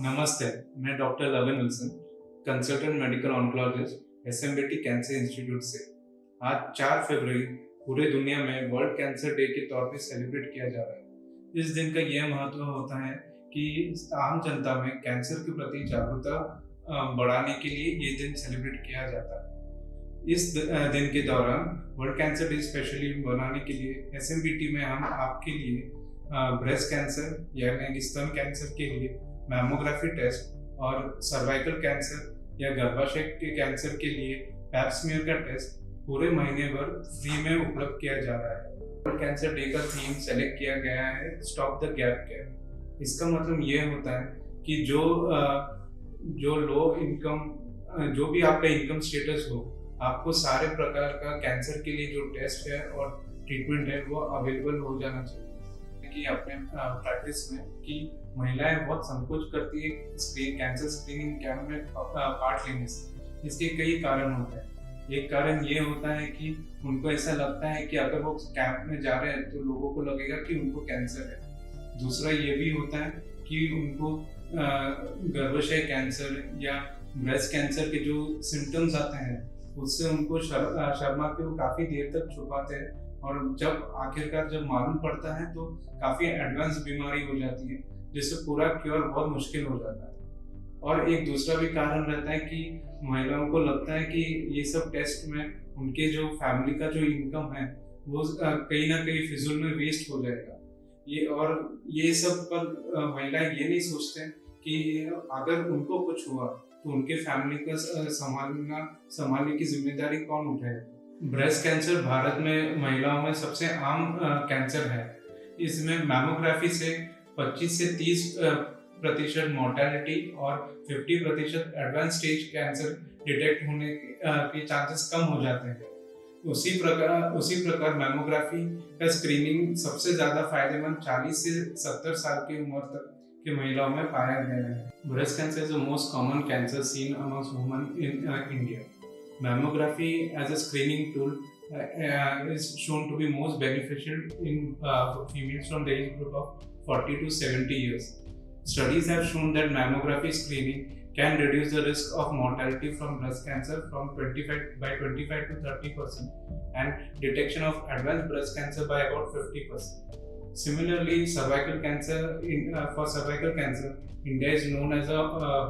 नमस्ते, मैं doctor Lavan Wilson, consultant medical oncologist, SMBT cancer institute से। आज 4 फरवरी पूरे दुनिया में वर्ल्ड कैंसर डे के तौर पे सेलिब्रेट किया जा रहा है। इस दिन का यह महत्व होता है कि आम जनता में कैंसर के प्रति जागरूकता बढ़ाने के लिए ये दिन सेलिब्रेट किया जाता है। इस दिन के दौरान वर्ल्ड कैंसर डे स्पेशली बनाने के लिए एसएमबीटी में हम आपके लिए ब्रेस्ट कैंसर यानी स्तन कैंसर के लिए मैमोग्राफी टेस्ट और सर्वाइकल कैंसर या गर्भाशय के कैंसर के लिए पैप स्मीयर का टेस्ट पूरे महीने भर फ्री में उपलब्ध किया जा रहा है। वर्ल्ड कैंसर डे का थीम सेलेक्ट किया गया है स्टॉप द गैप केयर। इसका मतलब ये होता है कि जो लो इनकम जो भी आपका इनकम स्टेटस हो, आपको सारे प्रकार का कैंसर के लिए जो टेस्ट है और ट्रीटमेंट है वो अवेलेबल हो जाना चाहिए। कि अपने प्रैक्टिस में कि महिलाएं बहुत संकोच करती है कैंसर स्क्रीनिंग कैंप में पार्ट लेने से। इसके कई कारण होते हैं। एक कारण ये होता है कि उनको ऐसा लगता है कि अगर वो कैंप में जा रहे हैं तो लोगों को लगेगा कि उनको कैंसर है। दूसरा ये भी होता है कि उनको गर्भाशय कैंसर या ब्रेस्ट कैंसर के जो सिम्टम्स आते हैं उससे उनको शर्मा के वो काफ़ी देर तक छुपाते हैं और जब आखिरकार जब मालूम पड़ता है तो काफ़ी एडवांस बीमारी हो जाती है जिससे पूरा क्योर बहुत मुश्किल हो जाता है। और एक दूसरा भी कारण रहता है कि महिलाओं को लगता है कि ये सब टेस्ट में उनके जो फैमिली का जो इनकम है वो कहीं ना कहीं फिजूल में वेस्ट हो जाएगा। ये सब पर महिलाएं ये नहीं सोचते कि अगर उनको कुछ हुआ तो उनके फैमिली का संभालने की जिम्मेदारी कौन उठाएगा। ब्रेस्ट कैंसर भारत में महिलाओं में सबसे आम कैंसर है। इसमें मैमोग्राफी से 25 से 30% मोर्टेलिटी और 50% एडवांस स्टेज कैंसर डिटेक्ट होने के चांसेस कम हो जाते हैं। उसी प्रकार मैमोग्राफी का स्क्रीनिंग सबसे ज़्यादा फायदेमंद 40 से 70 साल की उम्र तक की महिलाओं में पाया गया है। Breast cancer is the most common cancer seen amongst women in India. Mammography as a screening tool is shown to be most beneficial in females from the age group of 40 to 70 years. Studies have shown that mammography screening can reduce the risk of mortality from breast cancer by 25 to 30% and detection of advanced breast cancer by about 50%. Similarly, for cervical cancer, India is known as a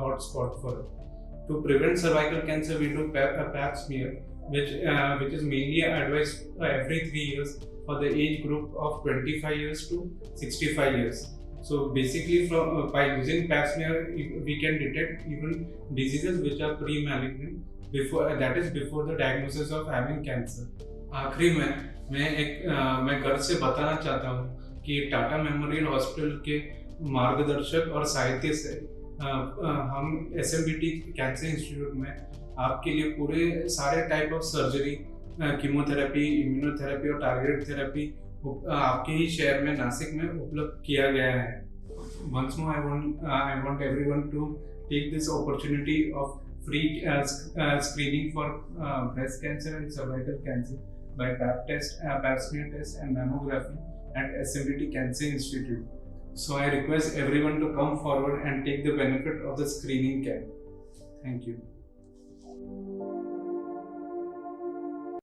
hotspot for it. To prevent cervical cancer, we do pap smear, which is mainly advised every 3 years for the age group of 25 years to 65 years. So basically, by using pap smear, we can detect even diseases which are pre-malignant before the diagnosis of having cancer. आखिरी में मैं घर से बताना चाहता हूँ कि Tata memorial hospital के मार्गदर्शक और साहित्य से हम एसएमबीटी कैंसर इंस्टीट्यूट में आपके लिए पूरे सारे type of surgery, chemotherapy, immunotherapy और टारगेटेड थेरेपी आपके ही शहर में नासिक में उपलब्ध किया गया है। Once more, I want everyone to take this opportunity of free screening for breast cancer and cervical cancer by pap smear test and mammography at SMBT Cancer Institute. So I request everyone to come forward and take the benefit of the screening camp. Thank you.